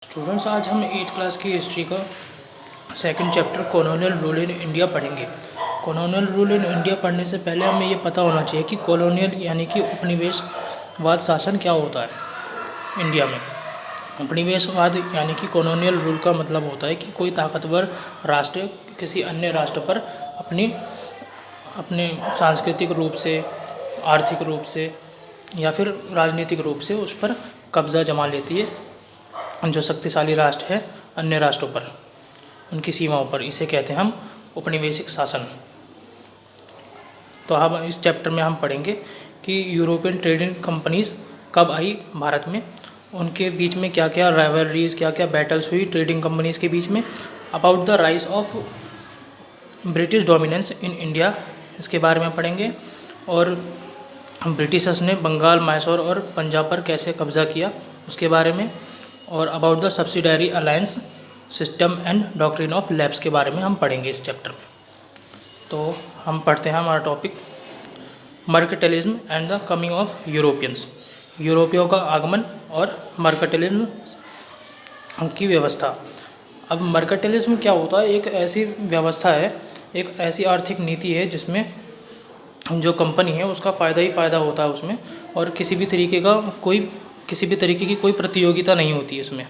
Students, आज हम 8th class की हिस्ट्री का second chapter colonial rule in India पढ़ेंगे। कॉलोनियल रूल इन इंडिया पढ़ने से पहले हमें ये पता होना चाहिए कि कॉलोनियल यानी कि उपनिवेशवाद शासन क्या होता है इंडिया में। उपनिवेशवाद यानी कि कॉलोनियल रूल का मतलब होता है कि कोई ताकतवर राष्ट्र किसी अन्य राष्ट्र पर अपने सांस्कृतिक रूप से, आर्थिक रूप से या फिर राजनीतिक रूप से उस पर कब्जा जमा लेती है। जो शक्तिशाली राष्ट्र है अन्य राष्ट्रों पर, उनकी सीमाओं पर, इसे कहते हैं हम औपनिवेशिक शासन। तो अब इस चैप्टर में हम पढ़ेंगे कि यूरोपियन ट्रेडिंग कंपनीज कब आई भारत में, उनके बीच में क्या क्या राइवलरीज, क्या क्या बैटल्स हुई ट्रेडिंग कंपनीज के बीच में, about the rise of British dominance in India, इसके बारे में पढ़ेंगे, और ब्रिटिशर्स ने बंगाल, मैसूर और पंजाब पर कैसे कब्जा किया उसके बारे में, और about the subsidiary alliance system and doctrine of labs के बारे में हम पढ़ेंगे इस चैप्टर में। तो हम पढ़ते हैं हमारा topic mercantilism and the coming of Europeans, यूरोपियों का आगमन और मर्केंटाइलिज्म की व्यवस्था। अब मर्केंटाइलिज्म क्या होता है? एक ऐसी व्यवस्था है, एक ऐसी आर्थिक नीति है जिसमें जो कंपनी है उसका फ़ायदा ही फ़ायदा होता है उसमें, और किसी भी तरीके की कोई प्रतियोगिता नहीं होती है इसमें।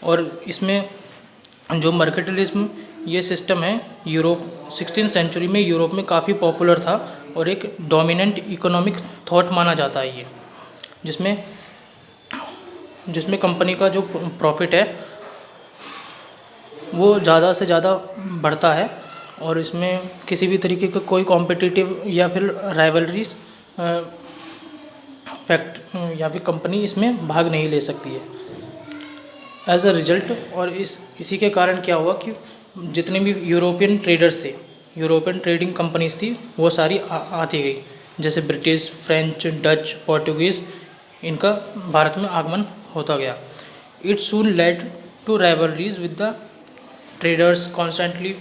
और इसमें जो मर्केंटाइलिज्म ये सिस्टम है यूरोप 16th सेंचुरी में यूरोप में काफ़ी पॉपुलर था और एक डोमिनेंट इकोनॉमिक थॉट माना जाता है ये, जिसमें कंपनी का जो प्रॉफिट है वो ज़्यादा से ज़्यादा बढ़ता है, और इसमें किसी भी तरीके का कोई कॉम्पिटिटिव या फिर राइवलरीज फैक्ट या फिर कंपनी इसमें भाग नहीं ले सकती है एज अ रिजल्ट। और इसी के कारण क्या हुआ कि जितने भी यूरोपियन ट्रेडर्स थे, यूरोपियन ट्रेडिंग कंपनीज थी, वो सारी आती गई, जैसे ब्रिटिश, फ्रेंच, डच, पोर्टुगीज़, इनका भारत में आगमन होता गया। It soon led to rivalries with the traders constantly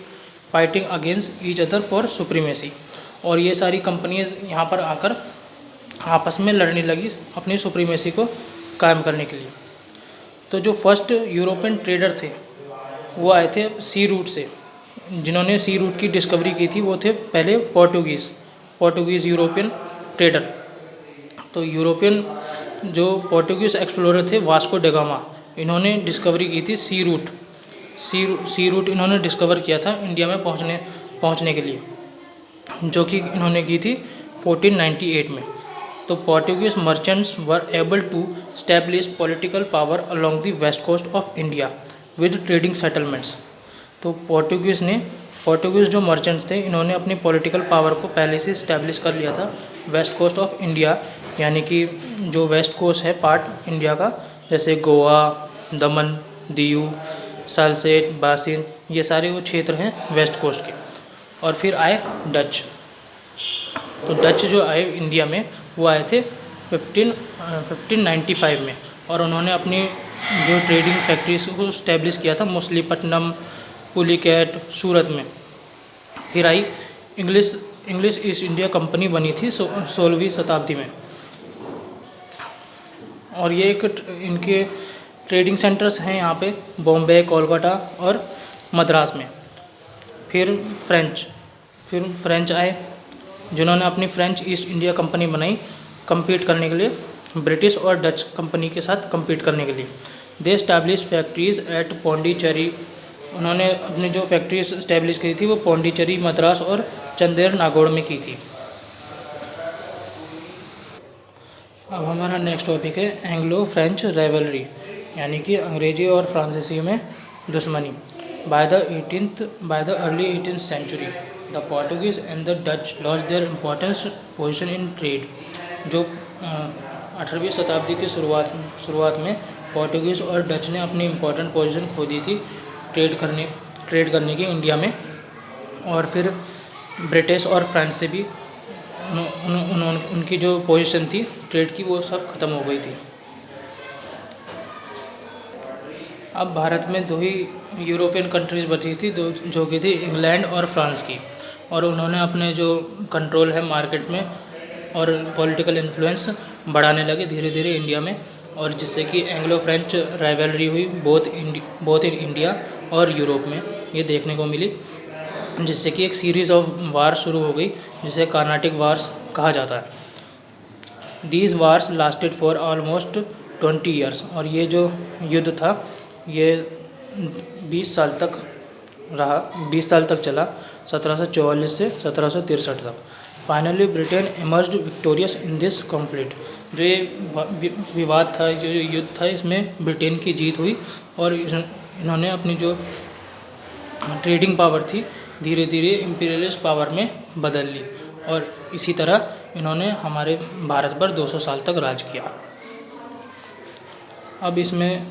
fighting against each other for supremacy, और ये सारी कंपनीज यहाँ पर आकर आपस में लड़ने लगी अपनी सुप्रीमेसी को कायम करने के लिए। तो जो फर्स्ट यूरोपियन ट्रेडर थे वो आए थे सी रूट से, जिन्होंने सी रूट की डिस्कवरी की थी वो थे पहले पोर्टुगीज़ यूरोपियन ट्रेडर। तो यूरोपियन जो पोर्टुगीज़ एक्सप्लोरर थे वास्को ड गामा, इन्होंने डिस्कवरी की थी सी रूट इन्होंने डिस्कवर किया था इंडिया में पहुंचने के लिए, जो कि इन्होंने की थी 1498 में। तो Portuguese merchants were able to establish political power along the west coast of India with trading settlements. तो पोर्टुगीज़ जो मर्चेंट्स थे इन्होंने अपनी पॉलिटिकल पावर को पहले से इस्टेब्लिश कर लिया था वेस्ट कोस्ट ऑफ इंडिया, यानी कि जो वेस्ट कोस्ट है पार्ट इंडिया का, जैसे गोवा, दमन, दीव, सालसेट, बासिन, ये सारे वो क्षेत्र हैं वेस्ट कोस्ट के। और फिर आए डच। तो डच जो आए इंडिया में वो आए थे 1595 में, और उन्होंने अपनी जो ट्रेडिंग फैक्ट्रीज को इस्टेब्लिश किया था मछलीपट्टनम, पुलिकैट, सूरत में। फिर आई इंग्लिश ईस्ट इंडिया कंपनी बनी थी 16वीं शताब्दी में, और ये इनके ट्रेडिंग सेंटर्स हैं यहाँ पे बॉम्बे, कोलकाता और मद्रास में। फिर फ्रेंच आए, जिन्होंने अपनी फ्रेंच ईस्ट इंडिया कंपनी बनाई compete करने के लिए, ब्रिटिश और डच कंपनी के साथ compete करने के लिए। दे एस्टैब्लिश फैक्ट्रीज एट पौंडीचेरी, उन्होंने अपनी जो फैक्ट्रीज इस्टेब्लिश की थी वो पौंडीचेरी, मद्रास और चंदेर नागौर में की थी। अब हमारा नेक्स्ट टॉपिक है एंग्लो फ्रेंच राइवलरी, यानी कि अंग्रेजी और फ्रांसीसी में दुश्मनी। By the early 18th century the Portuguese and the Dutch lost their importance position in trade. जो 18वीं शताब्दी की शुरुआत में पोर्टुगीज़ और डच ने अपनी इम्पोर्टेंट पोजीशन खो दी थी ट्रेड करने की इंडिया में, और फिर ब्रिटिश और फ्रांस से भी उनकी जो पोजीशन थी ट्रेड की वो सब ख़त्म हो गई थी। अब भारत में दो ही यूरोपियन कंट्रीज़ बची थी, जो कि थी इंग्लैंड और फ्रांस की, और उन्होंने अपने जो कंट्रोल है मार्केट में और पॉलिटिकल इन्फ्लुएंस बढ़ाने लगे धीरे धीरे इंडिया में। और जिससे कि एंग्लो फ्रेंच राइवलरी हुई बोथ इन इंडिया और यूरोप में ये देखने को मिली, जिससे कि एक सीरीज़ ऑफ वार शुरू हो गई जिसे कार्नाटिक वार्स कहा जाता है। These wars lasted for almost 20 years, और ये जो युद्ध था ये 20 साल तक रहा, 20 साल तक चला, 1744 से 1763 तक। Finally Britain emerged victorious in this conflict. जो ये विवाद था, जो युद्ध था, इसमें ब्रिटेन की जीत हुई और इन्होंने अपनी जो ट्रेडिंग पावर थी धीरे धीरे इम्पीरियलिस्ट पावर में बदल ली, और इसी तरह इन्होंने हमारे भारत पर 200 साल तक राज किया। अब इसमें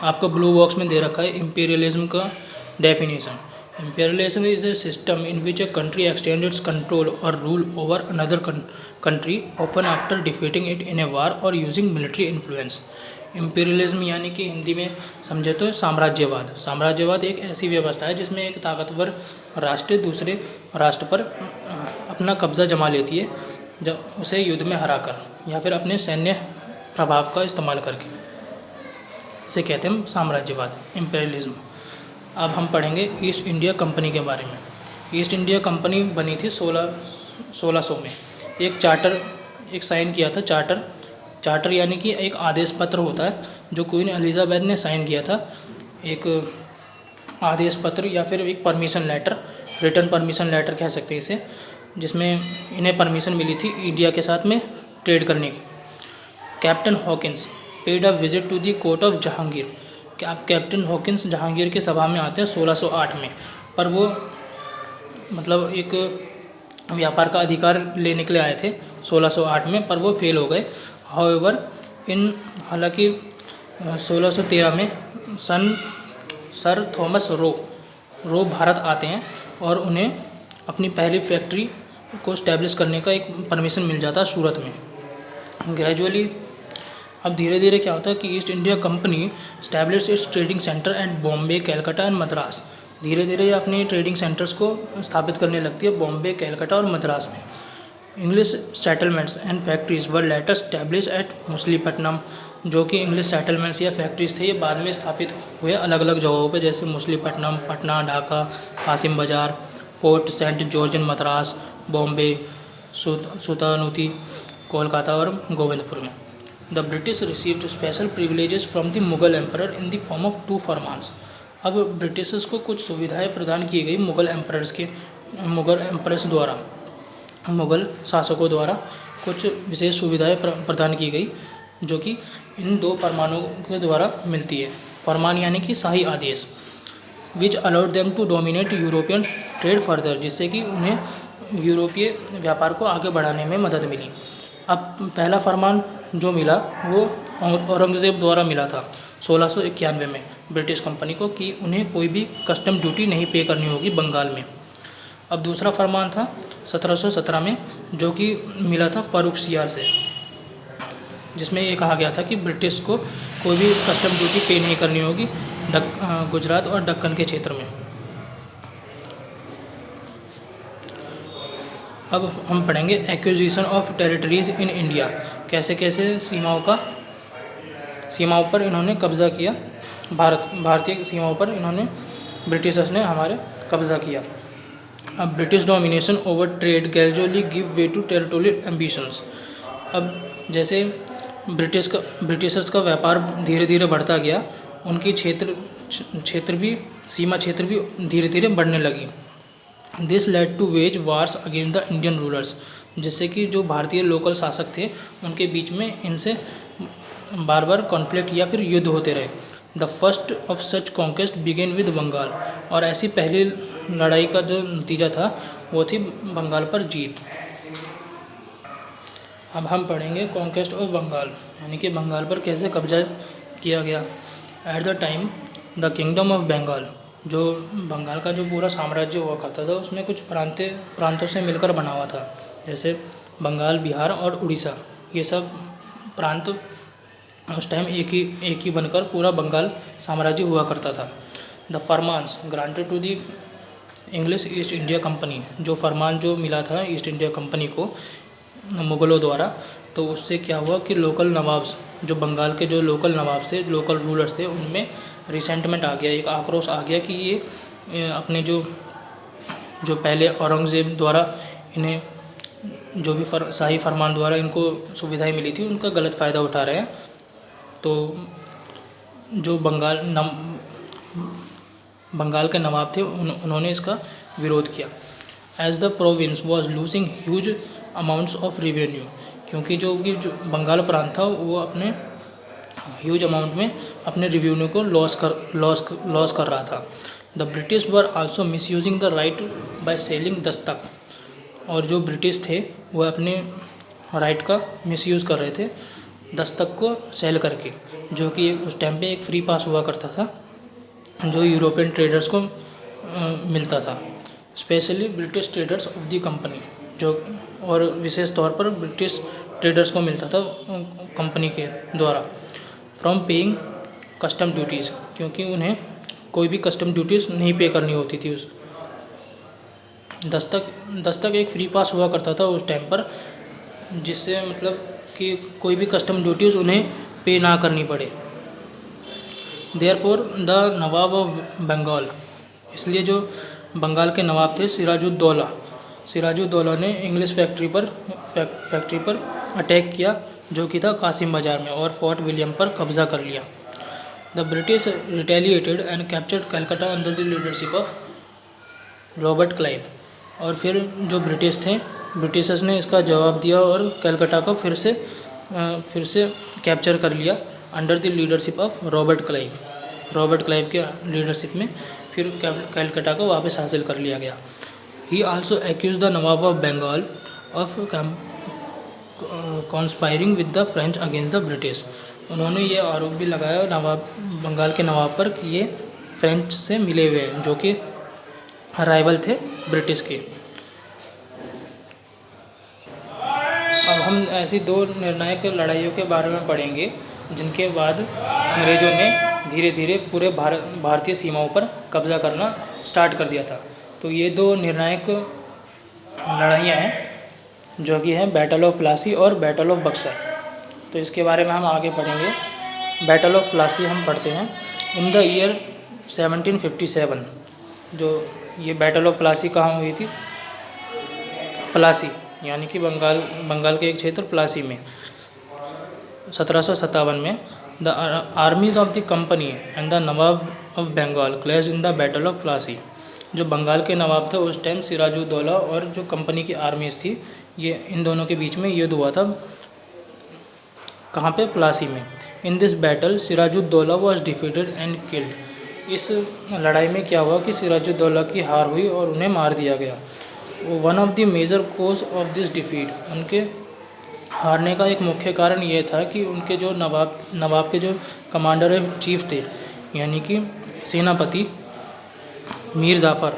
आपको ब्लू बॉक्स में दे रखा है इम्पीरियलिज्म का definition. Imperialism is a system in which a country extends its control or rule over another country, often after defeating it in a war or using military influence. Imperialism यानी कि हिंदी में समझे तो साम्राज्यवाद। साम्राज्यवाद एक ऐसी व्यवस्था है जिसमें एक ताकतवर राष्ट्र दूसरे राष्ट्र पर अपना कब्जा जमा लेती है, जब उसे युद्ध में हराकर या फिर अपने सैन्य प्रभाव का इस्तेमाल करके। इसे कहते हैं साम्राज्यवाद, इम्पेरियलिज्म। अब हम पढ़ेंगे ईस्ट इंडिया कंपनी के बारे में। ईस्ट इंडिया कंपनी बनी थी 1600 में। एक साइन किया था चार्टर यानी कि एक आदेश पत्र होता है जो क्वीन एलिजाबेथ ने साइन किया था। एक आदेश पत्र या फिर एक permission letter, return permission letter कह सकते हैं इसे, जिसमें इन्हें परमिशन मिली थी इंडिया के साथ में ट्रेड करने की। Captain Hawkins paid a visit to the court of Jahangir. Captain Hawkins Jahangir की सभा में आते हैं 1608 में, पर वो मतलब एक व्यापार का अधिकार लेने के लिए आए थे 1608 में, पर वो फेल हो गए। हालांकि 1613 में सर थॉमस रो भारत आते हैं और उन्हें अपनी पहली फैक्ट्री को स्टैब्लिश करने का एक परमिशन मिल जाता है सूरत में। ग्रेजुअली अब धीरे धीरे क्या होता है कि east India company establish it's trading centre at Bombay, Calcutta and Madras. धीरे धीरे अपने ट्रेडिंग सेंटर्स को स्थापित करने लगती है बॉम्बे, कैलकाटा और मद्रास में। English settlements and factories were later established at Machilipatnam. जो कि इंग्लिश सेटलमेंट्स या फैक्ट्रीज थे ये बाद में स्थापित हुए अलग अलग जगहों पर, जैसे मछलीपट्टनम, पटना, ढाका, कासिम बाजार, फोर्ट सेंट जॉर्ज इन मद्रास, बॉम्बे, सुतानुती, कोलकाता और गोविंदपुर में। The British received special privileges from the Mughal emperor in the form of 2 फरमान्स। अब ब्रिटिशर्स को कुछ सुविधाएं प्रदान की गई मुगल एम्परर्स द्वारा, मुगल शासकों द्वारा कुछ विशेष सुविधाएं प्रदान की गई, जो कि इन 2 फरमानों के द्वारा मिलती है। फरमान यानी कि शाही आदेश, which allowed them to dominate European trade further, जिससे कि उन्हें यूरोपीय व्यापार को आगे बढ़ाने में मदद मिली। अब पहला फरमान जो मिला वो औरंगज़ेब द्वारा मिला था 1691 में ब्रिटिश कंपनी को, कि उन्हें कोई भी कस्टम ड्यूटी नहीं पे करनी होगी बंगाल में। अब दूसरा फरमान था 1717 में, जो कि मिला था फर्रुखसियार से, जिसमें ये कहा गया था कि ब्रिटिश को कोई भी कस्टम ड्यूटी पे नहीं करनी होगी गुजरात और दक्कन के क्षेत्र में। अब हम पढ़ेंगे acquisition of territories in India. कैसे कैसे सीमाओं पर इन्होंने कब्ज़ा किया, भारतीय सीमाओं पर इन्होंने ब्रिटिशर्स ने हमारे कब्ज़ा किया। अब British domination over trade gradually give way to territorial ambitions. अब जैसे ब्रिटिशर्स का व्यापार धीरे धीरे बढ़ता गया, उनकी सीमा क्षेत्र भी धीरे धीरे बढ़ने लगी। This led to wage wars against the Indian rulers, जिससे कि जो भारतीय लोकल शासक थे उनके बीच में इनसे बार बार कॉन्फ्लिक्ट या फिर युद्ध होते रहे। The first of such conquest began with Bengal, और ऐसी पहली लड़ाई का जो नतीजा था वो थी बंगाल पर जीत। अब हम पढ़ेंगे कॉन्क्वेस्ट ऑफ बंगाल, यानी कि बंगाल पर कैसे कब्जा किया गया। At the time the kingdom of Bengal, जो बंगाल का जो पूरा साम्राज्य हुआ करता था उसमें कुछ प्रांतों से मिलकर बना हुआ था, जैसे बंगाल, बिहार और उड़ीसा। ये सब प्रांत उस टाइम एक ही बनकर पूरा बंगाल साम्राज्य हुआ करता था। द फरमान्स granted to the English East India Company, जो फरमान जो मिला था ईस्ट इंडिया कंपनी को मुग़लों द्वारा, तो उससे क्या हुआ कि लोकल नवाब्स जो बंगाल के जो लोकल नवाब से लोकल रूलर्स थे उनमें रिसेंटमेंट आ गया, एक आक्रोश आ गया कि ये अपने जो पहले औरंगज़ेब द्वारा इन्हें जो भी शाही फरमान द्वारा इनको सुविधाएं मिली थी उनका गलत फ़ायदा उठा रहे हैं। तो जो बंगाल के नवाब थे उन्होंने इसका विरोध किया। As the province was losing huge amounts of revenue, क्योंकि जो बंगाल प्रांत था वो अपने ह्यूज अमाउंट में अपने रिवेन्यू को लॉस कर रहा था। The British were also miss using the right by selling Dastak, और जो ब्रिटिश थे वो अपने राइट का मिसयूज़ कर रहे थे दस्तक को सेल करके, जो कि उस टाइम पे एक फ्री पास हुआ करता था जो यूरोपियन ट्रेडर्स को मिलता था, specially British traders of the company, जो और विशेष तौर पर ब्रिटिश ट्रेडर्स को मिलता था कंपनी के द्वारा, फ्रॉम पेइंग कस्टम ड्यूटीज़, क्योंकि उन्हें कोई भी कस्टम ड्यूटीज़ नहीं पे करनी होती थी। उस दस्तक एक फ्री पास हुआ करता था उस टाइम पर, जिससे मतलब कि कोई भी कस्टम ड्यूटीज़ उन्हें पे ना करनी पड़े। Therefore the nawab of Bengal, इसलिए जो बंगाल के नवाब थे सिराजुद्दौला ने इंग्लिश फैक्ट्री पर अटैक किया, जो कि था कासिम बाज़ार में, और फोर्ट विलियम पर कब्ज़ा कर लिया। The British retaliated and captured Calcutta under the leadership of Robert Clive, और फिर जो ब्रिटिशर्स ने इसका जवाब दिया और कलकत्ता को फिर से कैप्चर कर लिया under the leadership of Robert Clive के लीडरशिप में फिर कलकत्ता को वापस हासिल कर लिया गया। He also accuse the nawab of Bengal of conspiring with the French against the British, उन्होंने ये आरोप भी लगाया बंगाल के नवाब पर कि ये फ्रेंच से मिले हुए हैं, जो कि राइवल थे ब्रिटिश के। अब हम ऐसी दो निर्णायक लड़ाइयों के बारे में पढ़ेंगे जिनके बाद अंग्रेज़ों ने धीरे धीरे पूरे भारतीय सीमाओं पर कब्ज़ा करना स्टार्ट कर दिया था। तो ये दो निर्णायक लड़ाइयाँ हैं जो कि हैं बैटल ऑफ प्लासी और बैटल ऑफ बक्सर। तो इसके बारे में हम आगे पढ़ेंगे। बैटल ऑफ प्लासी हम पढ़ते हैं इन द ईयर 1757। जो ये बैटल ऑफ प्लासी कहाँ हुई थी? प्लासी यानी कि बंगाल के एक क्षेत्र प्लासी में 1757 में। The armies of the company and the nawab of Bengal clash in the battle of Plassey. जो बंगाल के नवाब थे उस टाइम सिराजुद्दौला और जो कंपनी की आर्मीज़ थी, ये इन दोनों के बीच में युद्ध हुआ था। कहाँ पे? प्लासी में। In this battle Sirajuddaula was defeated and killed. इस लड़ाई में क्या हुआ कि सिराजुद्दौला की हार हुई और उन्हें मार दिया गया। One of the major cause of this defeat, उनके हारने का एक मुख्य कारण ये था कि उनके जो नवाब के जो कमांडर इन चीफ थे, यानी कि सेनापति मीर जाफ़र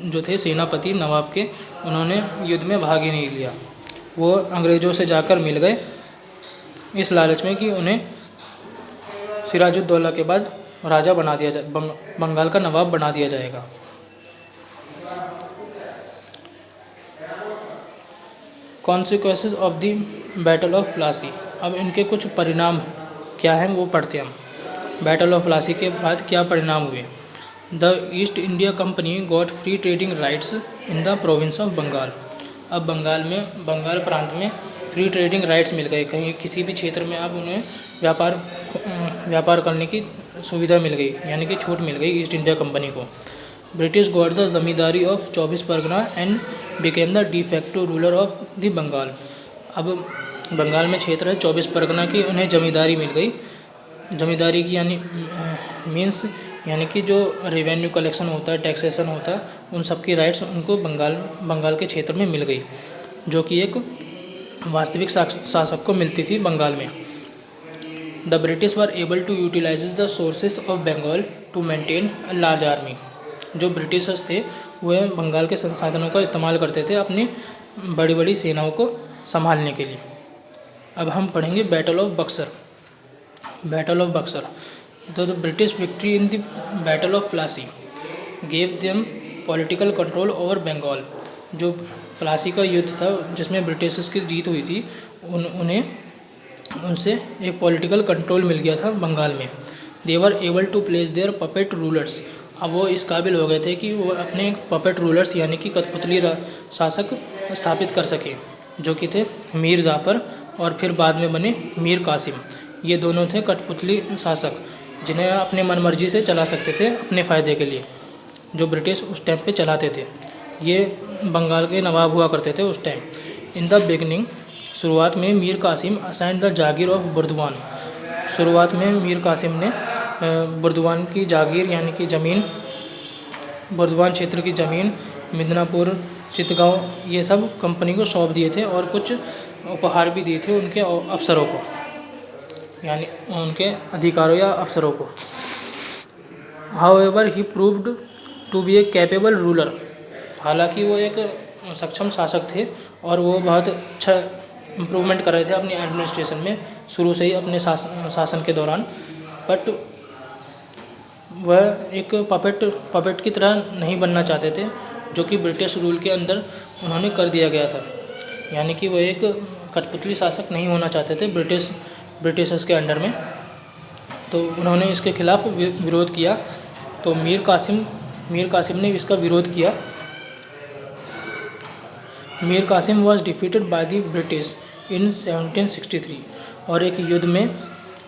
जो थे सेनापति नवाब के, उन्होंने युद्ध में भाग ही नहीं लिया। वो अंग्रेज़ों से जाकर मिल गए इस लालच में कि उन्हें सिराजुद्दौला के बाद राजा बना दिया जाए, बंगाल का नवाब बना दिया जाएगा। Consequences of the battle of Plassey. अब इनके कुछ परिणाम क्या हैं वो पढ़ते हैं हम। बैटल ऑफ प्लासी के बाद क्या परिणाम हुए? The East India Company got free trading rights in the province of Bengal. अब बंगाल प्रांत में फ्री ट्रेडिंग राइट्स मिल गए। कहीं किसी भी क्षेत्र में अब उन्हें व्यापार करने की सुविधा मिल गई, यानी कि छूट मिल गई ईस्ट इंडिया कंपनी को। British got the zamindari of 24 Pargana and became the de facto ruler of the Bengal. अब बंगाल में क्षेत्र है 24 परगना की, उन्हें जमींदारी मिल गई। जमींदारी की यानी कि जो रेवेन्यू कलेक्शन होता है, टैक्सेशन होता है, उन सब की राइट्स उनको बंगाल के क्षेत्र में मिल गई, जो कि एक वास्तविक शासक को मिलती थी बंगाल में। The British were able to utilize the sources of Bengal to maintain a large army. जो ब्रिटिशर्स थे वह बंगाल के संसाधनों का इस्तेमाल करते थे अपनी बड़ी बड़ी सेनाओं को संभालने के लिए। अब हम पढ़ेंगे बैटल ऑफ बक्सर। तो the British victory in the battle of Plassey gave them political control over Bengal. जो प्लासी का युद्ध था जिसमें ब्रिटिशर्स की जीत हुई थी, उन्हें उनसे एक पॉलिटिकल कंट्रोल मिल गया था बंगाल में। They were able to place their puppet rulers. अब वो इस काबिल हो गए थे कि वो अपने पपेट रूलर्स यानी कि कठपुतली शासक स्थापित कर सके, जो कि थे मीर जाफ़र और फिर बाद में बने मीर कासिम। ये दोनों थे कठपुतली शासक जिन्हें अपने मनमर्जी से चला सकते थे अपने फ़ायदे के लिए, जो ब्रिटिश उस टाइम पे चलाते थे। ये बंगाल के नवाब हुआ करते थे उस टाइम। इन द बिगनिंग, शुरुआत में Mir Qasim assign the jagir of Burdwan. शुरुआत में मीर कासिम ने बुर्दवान की जागीर यानी कि ज़मीन, बुर्दवान क्षेत्र की ज़मीन, मिदनापुर, चितगांव, ये सब कंपनी को सौंप दिए थे और कुछ उपहार भी दिए थे उनके अफसरों को, यानी उनके अधिकारों या अफसरों को। However he proved to be a capable ruler. हालांकि वो एक सक्षम शासक थे और वो बहुत अच्छा इम्प्रूवमेंट कर रहे थे अपनी एडमिनिस्ट्रेशन में शुरू से ही अपने शासन के दौरान। बट वह एक पपेट की तरह नहीं बनना चाहते थे, जो कि ब्रिटिश रूल के अंदर उन्होंने कर दिया गया था। यानी कि वह एक कठपुतली शासक नहीं होना चाहते थे ब्रिटिशर्स के अंडर में। तो उन्होंने इसके खिलाफ विरोध किया। तो मीर कासिम ने इसका विरोध किया। Mir Qasim was defeated by the British in 1763। और एक युद्ध में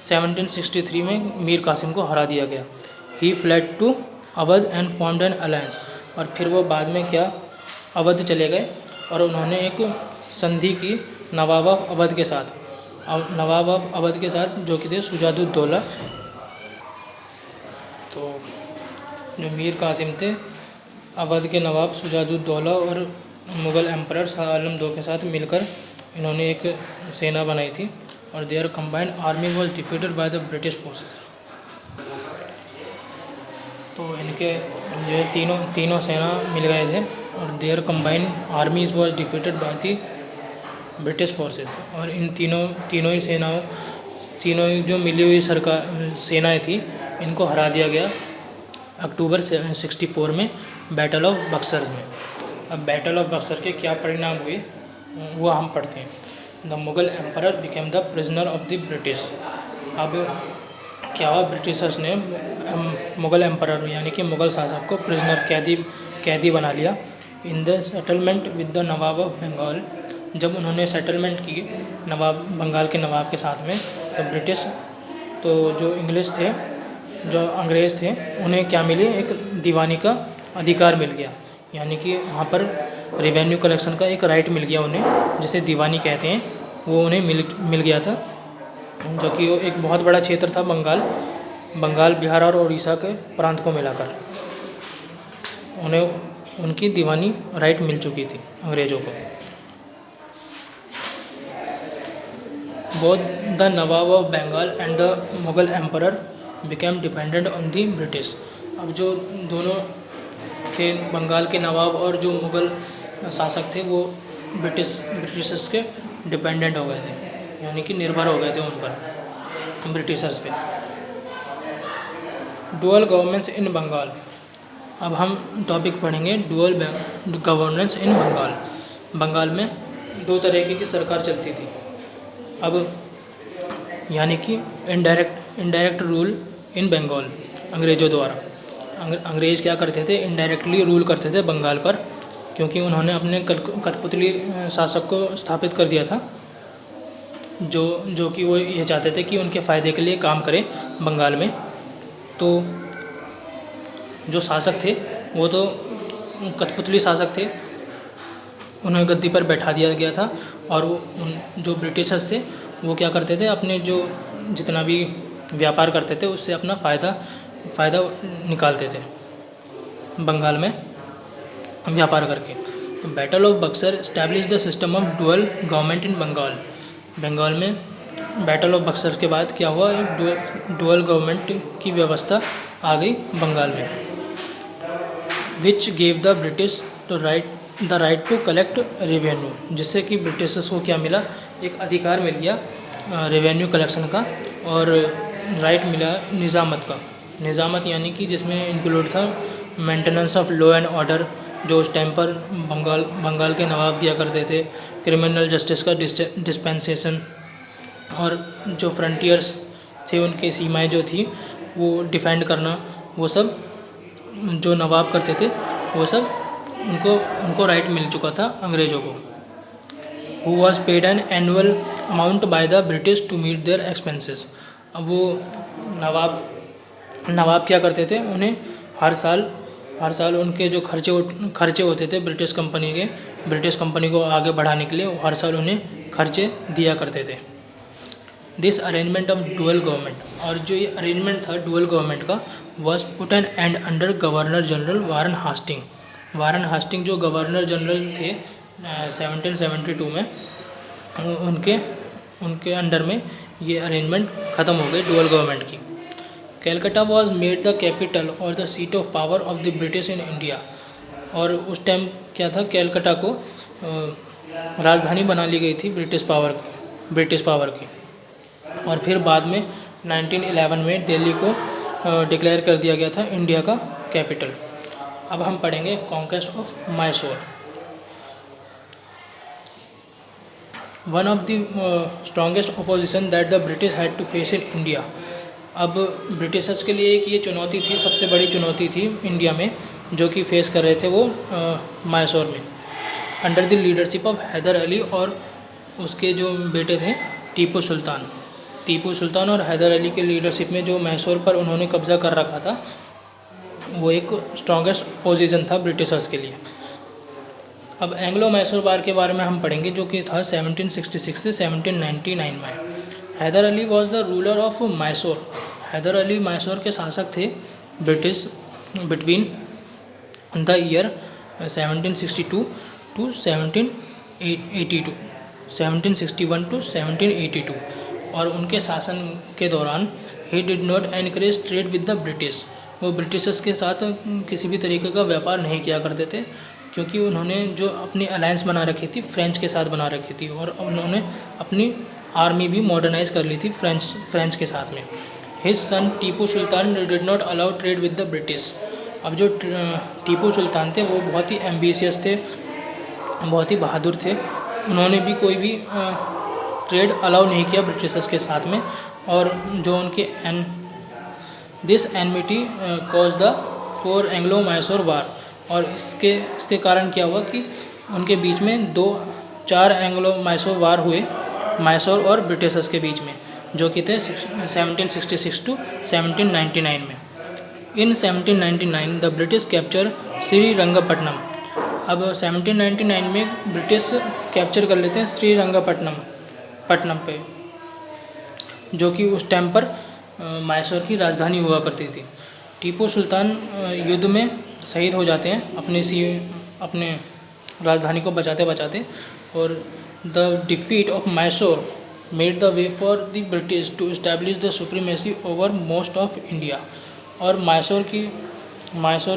1763 में मीर कासिम को हरा दिया गया। He fled to Awadh and formed an alliance. और फिर वो बाद में क्या अवध चले गए और उन्होंने एक संधि की नवाब ऑफ अवध के साथ, जो कि थे शुजाउद्दौला। तो जो मीर कासिम थे, अवध के नवाब शुजाउद्दौला और मुग़ल एम्परर शाह आलम II के साथ मिलकर इन्होंने एक सेना बनाई थी और their combined army was defeated by the British forces. तो इनके जो तीनों सेना मिल गए थे और their combined armies was defeated by the British forces. और इन तीनों ही जो मिली हुई सेनाएं थी, इनको हरा दिया गया अक्टूबर 64 में बैटल ऑफ बक्सर में। अब बैटल ऑफ बक्सर के क्या परिणाम हुए वो हम पढ़ते हैं। The Mughal emperor became the prisoner of the British. अब क्या हुआ, ब्रिटिशर्स ने मुग़ल एम्परर यानी कि मुग़ल शासक को प्रिजनर, कैदी बना लिया। In the settlement with the nawab of Bengal. जब उन्होंने सेटलमेंट की बंगाल के नवाब के साथ में, तो जो अंग्रेज़ थे उन्हें क्या मिली, एक दीवानी का अधिकार मिल गया। यानी कि वहाँ पर रेवेन्यू कलेक्शन का एक राइट मिल गया उन्हें, जिसे दीवानी कहते हैं, वो उन्हें मिल गया था। जो कि वो एक बहुत बड़ा क्षेत्र था बंगाल, बिहार और उड़ीसा के प्रांत को मिलाकर उन्हें उनकी दीवानी राइट मिल चुकी थी अंग्रेज़ों को। Both the nawab of Bengal and the Mughal emperor became dependent on the British. अब जो दोनों थे, बंगाल के नवाब और जो मुग़ल शासक थे, वो ब्रिटिशर्स के डिपेंडेंट हो गए थे, यानी कि निर्भर हो गए थे उन पर, ब्रिटिशर्स पे। डुअल गवर्नेंस इन बंगाल। अब हम टॉपिक पढ़ेंगे डुअल गवर्नेंस इन बंगाल। बंगाल में दो तरीके की सरकार चलती थी। अब यानी कि इनडायरेक्ट रूल इन बंगाल, अंग्रेज़ों द्वारा। अंग्रेज़ क्या करते थे, इनडायरेक्टली रूल करते थे बंगाल पर, क्योंकि उन्होंने अपने कठपुतली शासक को स्थापित कर दिया था, जो कि वो ये चाहते थे कि उनके फ़ायदे के लिए काम करे बंगाल में। तो जो शासक थे वो तो कठपुतली शासक थे, उन्हें गद्दी पर बैठा दिया गया था। और जो ब्रिटिशर्स थे वो क्या करते थे, अपने जो जितना भी व्यापार करते थे उससे अपना फ़ायदा निकालते थे बंगाल में व्यापार करके। तो battle of Buxar establish the system of dual government in Bengal में बैटल ऑफ बक्सर के बाद क्या हुआ, डुअल गवर्नमेंट की व्यवस्था आ गई बंगाल में, which gave the British the right to collect revenue, जिससे कि ब्रिटिशर्स को क्या मिला, एक अधिकार मिल गया रेवेन्यू कलेक्शन का, और राइट मिला निज़ामत का। निज़ामत यानी कि जिसमें इंक्लूड था maintenance of law and order, जो उस टाइम पर बंगाल के नवाब किया करते थे, क्रिमिनल जस्टिस का डिस्पेंसेशन, और जो फ्रंटियर्स थे उनके सीमाएं जो थी वो डिफेंड करना, वो सब जो नवाब करते थे वो सब उनको उनको राइट मिल चुका था अंग्रेज़ों को। Who was paid an annual amount by the British to meet their expenses. अब वो नवाब नवाब क्या करते थे, उन्हें हर साल उनके जो खर्चे होते थे ब्रिटिश कंपनी को आगे बढ़ाने के लिए, हर साल उन्हें खर्चे दिया करते थे। This arrangement of dual government, और जो ये अरेंजमेंट था डुअल गवर्नमेंट का, was put an end under governor general Warren Hastings जो गवर्नर जनरल थे 1772 में, उनके अंडर में ये अरेंजमेंट ख़त्म हो गई डुअल गवर्नमेंट की। Calcutta was made the capital और the seat of power of the British in India. और उस टाइम क्या था, कैलकाटा को राजधानी बना ली गई थी ब्रिटिश पावर की। और फिर बाद में 1911 में दिल्ली को डिक्लेयर कर दिया गया था इंडिया का कैपिटल। अब हम पढ़ेंगे conquest of Mysore. One of the strongest opposition that the British had to face in India. अब ब्रिटिशर्स के लिए एक ये चुनौती थी, सबसे बड़ी चुनौती थी इंडिया में जो कि फेस कर रहे थे वो मैसूर में, under the leadership of Hyder Ali और उसके जो बेटे थे टीपू सुल्तान और हैदर अली के लीडरशिप में जो मैसूर पर उन्होंने कब्ज़ा कर रखा था, वो एक स्ट्रॉन्गेस्ट पोजीशन था ब्रिटिशर्स के लिए। अब एंग्लो मैसूर वार के बारे में हम पढ़ेंगे जो कि था 1766 से 1799 में। Hyder Ali was the ruler of Mysore. Hyder Ali Mysore के शासक थे British between the year 1762 to 1782, 1761 to 1782। और उनके शासन के दौरान he did not encourage trade with the British. वो ब्रिटिशर्स के साथ किसी भी तरीके का व्यापार नहीं किया करते थे, क्योंकि उन्होंने जो अपनी अलायंस बना रखी थी फ्रेंच के साथ बना रखी थी, और उन्होंने अपनी आर्मी भी मॉडर्नाइज कर ली थी फ्रेंच के साथ में। His son Tipu Sultan did not allow trade with the British. अब जो टीपू सुल्तान थे वो बहुत ही एम्बिशियस थे, बहुत ही बहादुर थे, उन्होंने भी कोई भी ट्रेड अलाउ नहीं किया ब्रिटिशर्स के साथ में। और जो उनके this enmity cause the for Anglo Mysore war. और इसके कारण क्या हुआ कि उनके बीच में 4 एंग्लो मैसूर वार हुए मैसूर और ब्रिटिशर्स के बीच में, जो कि थे 1766 टू 1799 में। इन 1799 द ब्रिटिश कैप्चर श्रीरंगपट्टनम। अब 1799 में ब्रिटिश कैप्चर कर लेते हैं श्रीरंगपट्टनम पे, जो कि उस टाइम पर मैसूर की राजधानी हुआ करती थी। टीपू सुल्तान युद्ध में शहीद हो जाते हैं अपने राजधानी को बचाते, और the defeat of Mysore made the way for the British to establish the supremacy over most of India. और मैसूर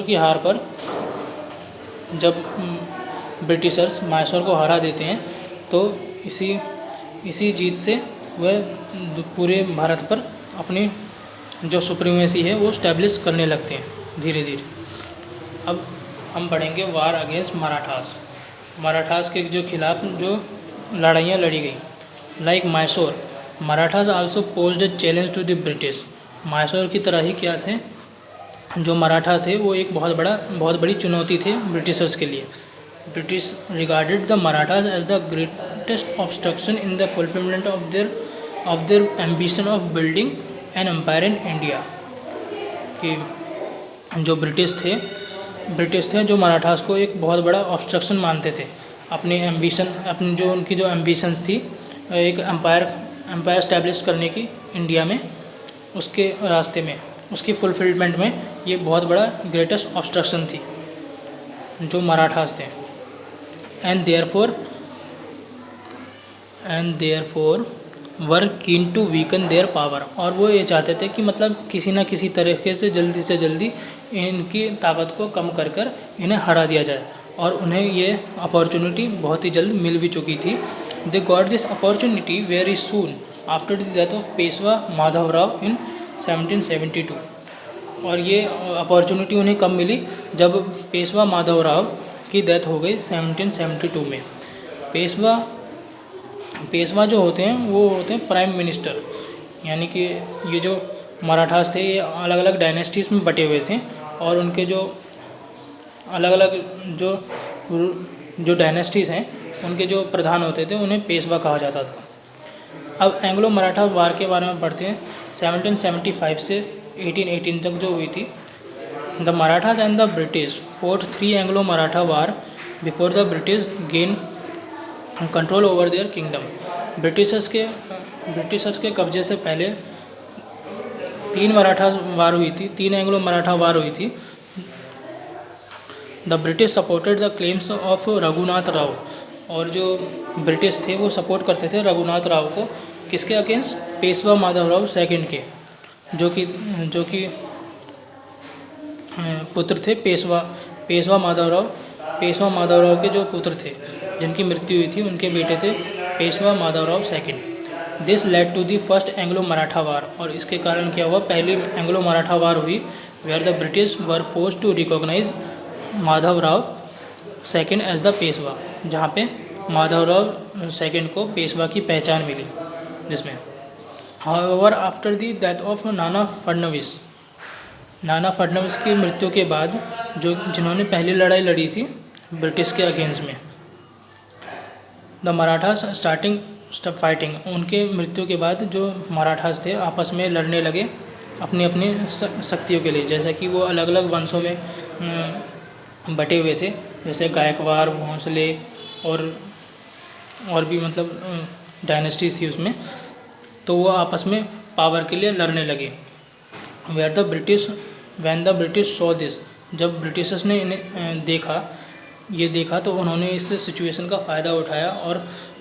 की हार पर जब ब्रिटिशर्स मैसूर को हरा देते हैं तो इसी जीत से वह पूरे भारत पर अपनी जो सुप्रीमेसी है वो स्टैब्लिश करने लगते हैं धीरे धीरे। अब हम पढ़ेंगे वार अगेंस्ट मराठास के जो खिलाफ जो लड़ाइयाँ लड़ी गई। Like Mysore, Marathas also posed a challenge to the British. Mysore की तरह ही क्या थे, जो मराठा थे वो एक बहुत बड़ी चुनौती थे ब्रिटिशर्स के लिए। British regarded the Marathas as the greatest obstruction in the fulfilment of their ambition of building an empire in India. कि जो ब्रिटिश थे जो मराठास को एक बहुत बड़ा ऑब्स्ट्रक्शन मानते थे अपनी उनकी जो एम्बिशंस थी एक एम्पायर स्टैब्लिश करने की इंडिया में, उसके रास्ते में, उसकी फुलफिलमेंट में ये बहुत बड़ा ग्रेटेस्ट ऑब्स्ट्रक्शन थी जो मराठास थे। And therefore were keen to weaken their power. और वो ये चाहते थे कि मतलब किसी न किसी तरीके से जल्दी इनकी ताकत को कम कर इन्हें हरा दिया जाए, और उन्हें ये अपॉर्चुनिटी बहुत ही जल्द मिल भी चुकी थी। They got this opportunity very soon after the death of Peshwa Madhavrao in 1772। और ये अपॉर्चुनिटी उन्हें कब मिली, जब पेशवा माधवराव की डेथ हो गई 1772 में। पेशवा पेशवा जो होते हैं वो होते हैं प्राइम मिनिस्टर, यानी कि ये जो मराठास थे ये अलग अलग डायनेस्टीज़ में बटे हुए थे और उनके जो अलग अलग जो डायनेस्टीज़ हैं उनके जो प्रधान होते थे उन्हें पेशवा कहा जाता था। अब एंग्लो मराठा वार के बारे में पढ़ते हैं। 1775 से 1818 तक जो हुई थी। The Marathas and the British fought 3 Anglo Maratha war before the British gain control over there kingdom. Britishers के कब्जे से पहले 3 मराठा वार हुई थी, 3 एंग्लो मराठा वार हुई थी। The British supported the claims of Raghunath Rao, और जो ब्रिटिश थे वो सपोर्ट करते थे रघुनाथ राव को, किसके अगेंस्ट? पेशवा माधवराव सेकंड के, जो कि पुत्र थे पेशवा माधवराव के जो पुत्र थे जिनकी मृत्यु हुई थी उनके बेटे थे Peshwa Madhavrao second. This led to the first Anglo Maratha war, और इसके कारण क्या हुआ? पहली एंग्लो मराठा वार हुई where the British were forced to recognize Madhavrao second as the Peshwa, जहाँ पे माधवराव सेकंड को पेशवा की पहचान मिली। जिसमें however after the death of Nana Phadnavis की मृत्यु के बाद जिन्होंने पहली लड़ाई लड़ी थी ब्रिटिश के अगेंस्ट में, द मराठास स्टार्टिंग फाइटिंग, उनके मृत्यु के बाद जो मराठास थे आपस में लड़ने लगे अपनी अपनी शक्तियों के लिए, जैसा कि वो अलग अलग वंशों में बटे हुए थे, जैसे गायकवाड़, भोंसले और भी मतलब डायनेस्टीज थी उसमें, तो वो आपस में पावर के लिए लड़ने लगे। When the British saw this, जब ब्रिटिशर्स ने इन्हें देखा तो उन्होंने इस सिचुएशन का फ़ायदा उठाया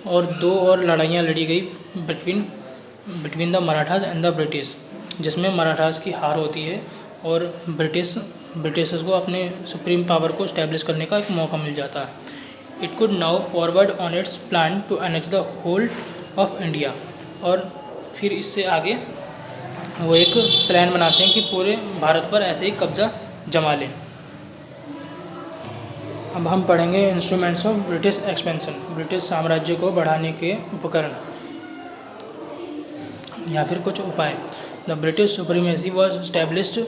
और 2 और लड़ाइयाँ लड़ी गई between the Marathas and the British, जिसमें मराठास की हार होती है और ब्रिटिशर्स को अपने सुप्रीम पावर को इस्टेब्लिश करने का एक मौका मिल जाता है। It could now forward on its plan to annex the whole of India, और फिर इससे आगे वो एक प्लान बनाते हैं कि पूरे भारत पर ऐसे ही कब्जा जमा लें। अब हम पढ़ेंगे instruments of British expansion, British साम्राज्य को बढ़ाने के उपकरण या फिर कुछ उपाय। The British supremacy was established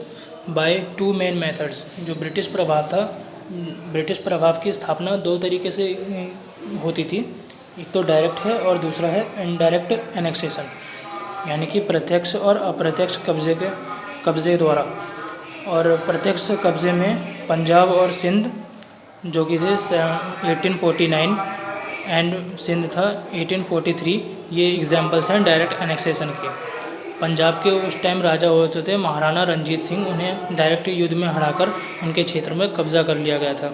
bye 2 main methods, जो ब्रिटिश प्रभाव की स्थापना 2 तरीके से होती थी। एक तो डायरेक्ट है और दूसरा है इनडायरेक्ट एनेक्सेशन, यानी कि प्रत्यक्ष और अप्रत्यक्ष कब्जे द्वारा। और प्रत्यक्ष कब्जे में पंजाब और सिंध जो कि थे 1849 एंड सिंध था 1843, ये एग्जाम्पल्स हैं डायरेक्ट एनेक्सेशन के। पंजाब के उस टाइम राजा होते थे महाराणा रंजीत सिंह, उन्हें डायरेक्ट युद्ध में हराकर उनके क्षेत्र में कब्जा कर लिया गया था।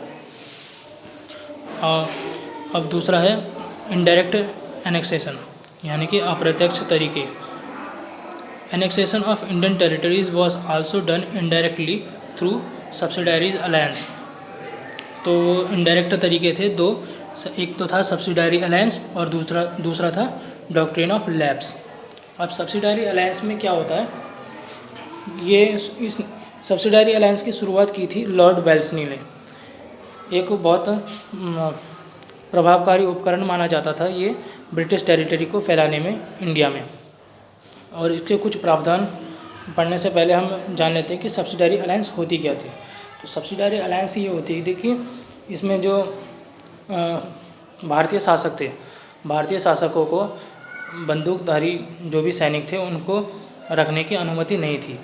अब दूसरा है इनडायरेक्ट एनेक्सेशन, यानी कि अप्रत्यक्ष तरीके। Annexation of Indian territories was also done indirectly through subsidiaries alliance. तो इनडायरेक्ट तरीके थे 2, एक तो था सब्सिडारी अलायंस और दूसरा था डॉक्ट्रिन ऑफ लैप्स। अब सब्सिडारी अलायंस में क्या होता है? ये इस सब्सिडारी अलायंस की शुरुआत की थी लॉर्ड वेल्सली ने। एक बहुत प्रभावकारी उपकरण माना जाता था ये ब्रिटिश टेरिटरी को फैलाने में इंडिया में। और इसके कुछ प्रावधान पढ़ने से पहले हम जान लेते हैं कि सब्सिडारी अलायंस होती क्या थी। तो सब्सिडारी अलायंस ये होती थी कि इसमें जो भारतीय शासक थे, भारतीय शासकों को बंदूकधारी जो भी सैनिक थे उनको रखने की अनुमति नहीं थी।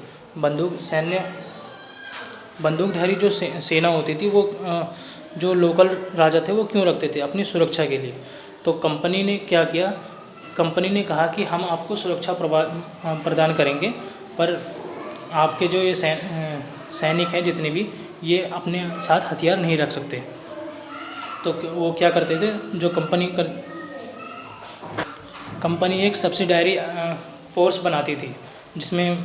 बंदूकधारी जो सेना होती थी वो जो लोकल राजा थे वो क्यों रखते थे? अपनी सुरक्षा के लिए। तो कंपनी ने क्या किया? कंपनी ने कहा कि हम आपको सुरक्षा प्रदान करेंगे, पर आपके जो ये सैनिक हैं जितने भी, ये अपने साथ हथियार नहीं रख सकते। तो वो क्या करते थे? जो कंपनी एक सब्सिडारी फोर्स बनाती थी जिसमें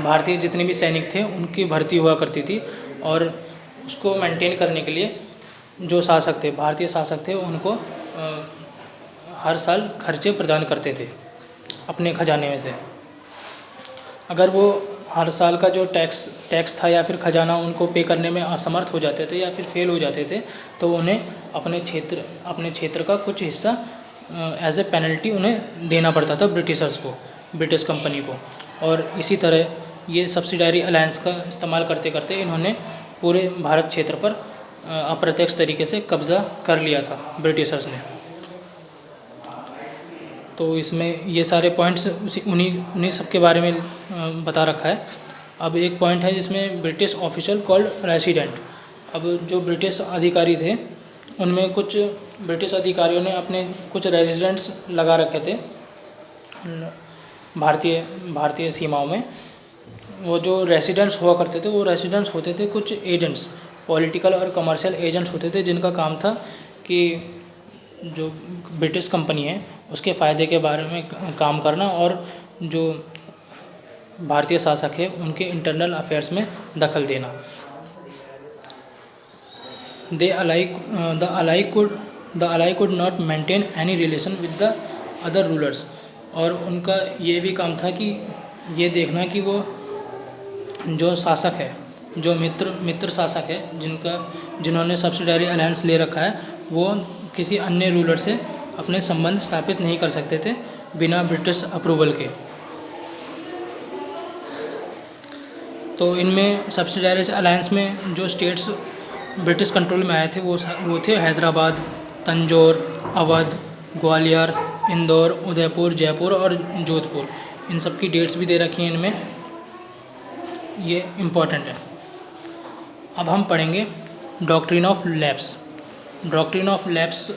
भारतीय जितने भी सैनिक थे उनकी भर्ती हुआ करती थी, और उसको मेंटेन करने के लिए जो शासक थे, भारतीय शासक थे, उनको हर साल खर्चे प्रदान करते थे अपने खजाने में से। अगर वो हर साल का जो टैक्स था या फिर खजाना उनको पे करने में असमर्थ हो जाते थे या फिर फेल हो जाते थे, तो उन्हें अपने क्षेत्र का कुछ हिस्सा एज ए पेनल्टी उन्हें देना पड़ता था ब्रिटिशर्स को, ब्रिटिश कंपनी को। और इसी तरह ये सब्सिडायरी अलायंस का इस्तेमाल करते करते इन्होंने पूरे भारत क्षेत्र पर अप्रत्यक्ष तरीके से कब्ज़ा कर लिया था ब्रिटिशर्स ने। तो इसमें ये सारे पॉइंट्स उन्हीं सब के बारे में बता रखा है। अब एक पॉइंट है जिसमें ब्रिटिश ऑफिशियल कॉल्ड रेसिडेंट। अब जो ब्रिटिश अधिकारी थे उनमें कुछ ब्रिटिश अधिकारियों ने अपने कुछ रेजिडेंट्स लगा रखे थे भारतीय सीमाओं में। वो जो रेसिडेंट्स हुआ करते थे वो रेसिडेंट्स होते थे कुछ एजेंट्स, पॉलिटिकल और कमर्शियल एजेंट्स होते थे, जिनका काम था कि जो ब्रिटिश कंपनी है उसके फ़ायदे के बारे में काम करना और जो भारतीय शासक है उनके इंटरनल अफेयर्स में दखल देना। The ally could not maintain any relation with the other rulers. और उनका ये भी काम था कि ये देखना कि वो जो शासक है, जो मित्र शासक है जिन्होंने सब्सिडायरी अलायंस ले रखा है, वो किसी अन्य रूलर से अपने संबंध स्थापित नहीं कर सकते थे बिना ब्रिटिश अप्रूवल के। तो इनमें सब्सिडायरी अलायंस में जो स्टेट्स ब्रिटिश कंट्रोल में आए थे वो थे हैदराबाद, तंजौर, अवध, ग्वालियर, इंदौर, उदयपुर, जयपुर और जोधपुर। इन सब की डेट्स भी दे रखी हैं इनमें, ये इम्पॉर्टेंट है। अब हम पढ़ेंगे doctrine of lapse. Doctrine of lapse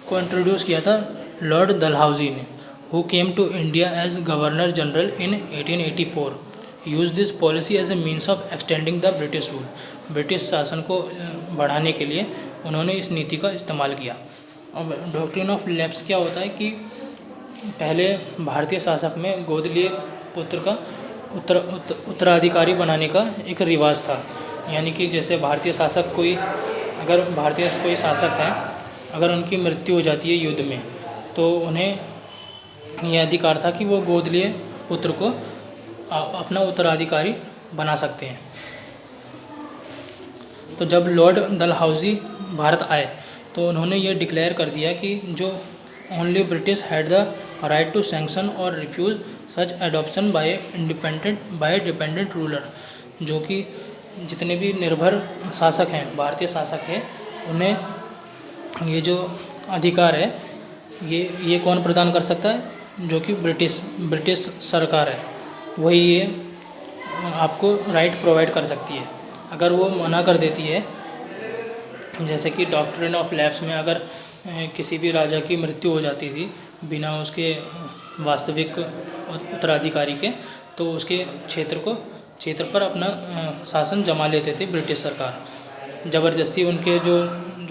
को इंट्रोड्यूस किया था लॉर्ड डलहौजी ने, who came to India as governor general in 1884। Use this policy as a means of extending the British rule. British शासन को बढ़ाने के लिए उन्होंने इस नीति का इस्तेमाल किया। अब डॉक्ट्रिन ऑफ लैप्स क्या होता है कि पहले भारतीय शासक में गोद लिए पुत्र का उत्तराधिकारी बनाने का एक रिवाज था। यानी कि जैसे भारतीय शासक अगर भारतीय कोई शासक है, अगर उनकी मृत्यु हो जाती है युद्ध में, तो उन्हें यह अधिकार था कि वो गोद लिए पुत्र को अपना उत्तराधिकारी बना सकते हैं। तो जब लॉर्ड डलहौजी भारत आए तो उन्होंने ये डिक्लेयर कर दिया कि जो only British had the right to sanction और refuse such adoption by dependent ruler. जो कि जितने भी निर्भर शासक हैं, भारतीय शासक हैं, उन्हें ये जो अधिकार है ये कौन प्रदान कर सकता है? जो कि ब्रिटिश सरकार है, वही ये आपको राइट प्रोवाइड कर सकती है। अगर वो मना कर देती है, जैसे कि डॉक्ट्रिन ऑफ लैप्स में अगर किसी भी राजा की मृत्यु हो जाती थी बिना उसके वास्तविक उत्तराधिकारी के, तो उसके क्षेत्र पर अपना शासन जमा लेते थे ब्रिटिश सरकार। ज़बरदस्ती उनके जो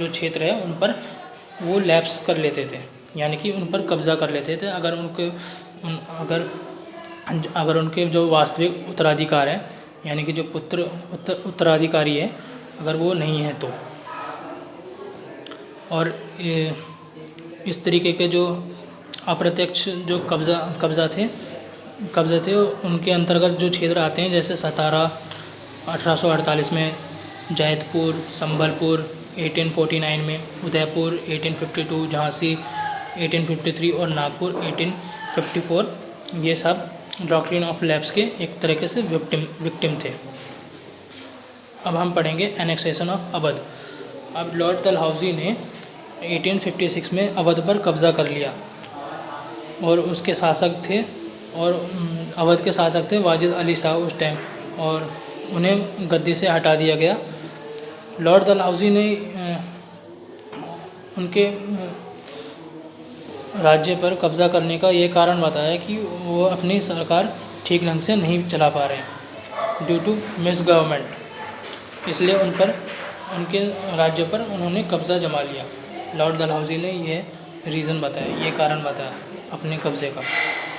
क्षेत्र है उन पर वो लैप्स कर लेते थे, यानी कि उन पर कब्ज़ा कर लेते थे अगर उनके जो वास्तविक उत्तराधिकार है, यानी कि जो उत्तराधिकारी है, अगर वो नहीं है तो। और इस तरीके के जो अप्रत्यक्ष जो कब्ज़ा थे उनके अंतर्गत जो क्षेत्र आते हैं, जैसे सतारा 1848 में, जैतपुर, संबलपुर 1849 में, उदयपुर 1852, झांसी 1853 और नागपुर 1854, ये सब डॉक्ट्रिन ऑफ लैप्स के एक तरीके से विक्टिम थे। अब हम पढ़ेंगे एनेक्सेशन ऑफ अवध। अब लॉर्ड डलहौजी ने 1856 में अवध पर कब्ज़ा कर लिया और उसके शासक थे अवध के शासक थे वाजिद अली शाह उस टाइम, और उन्हें गद्दी से हटा दिया गया। लॉर्ड डलहौजी ने उनके राज्य पर कब्ज़ा करने का ये कारण बताया कि वो अपनी सरकार ठीक ढंग से नहीं चला पा रहे ड्यू टू मिस गवर्नमेंट, इसलिए उनके राज्य पर उन्होंने कब्ज़ा जमा लिया। लॉर्ड डलहौजी ने ये रीज़न बताया, ये कारण बताया अपने कब्ज़े का।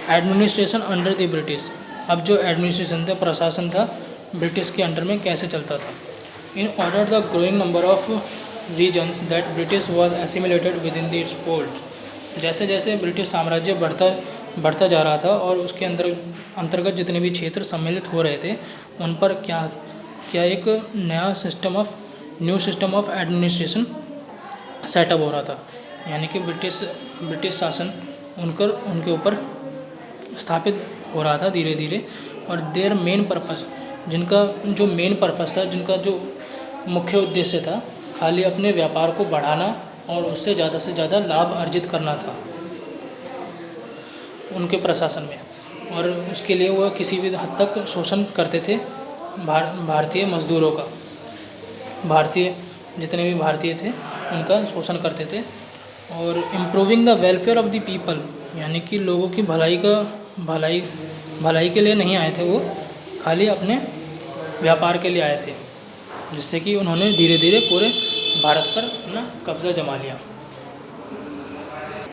Administration under the British. अब जो एडमिनिस्ट्रेशन था, प्रशासन था, ब्रिटिश के अंडर में कैसे चलता था। In order the growing number of regions that British was assimilated within the its fold. जैसे जैसे ब्रिटिश साम्राज्य बढ़ता बढ़ता जा रहा था और उसके अंतर्गत जितने भी क्षेत्र सम्मिलित हो रहे थे उन पर क्या एक new system of administration setup हो रहा था, यानी कि ब्रिटिश शासन उनके ऊपर स्थापित हो रहा था धीरे धीरे। और देयर मेन पर्पस, जिनका जो मेन पर्पस था, जिनका जो मुख्य उद्देश्य था, खाली अपने व्यापार को बढ़ाना और उससे ज़्यादा से ज़्यादा लाभ अर्जित करना था उनके प्रशासन में। और उसके लिए वह किसी भी हद तक शोषण करते थे भारतीय मजदूरों का, जितने भी भारतीय थे उनका शोषण करते थे। और improving the welfare of the people, यानी कि लोगों की भलाई के लिए नहीं आए थे वो, खाली अपने व्यापार के लिए आए थे, जिससे कि उन्होंने धीरे धीरे पूरे भारत पर अपना कब्जा जमा लिया।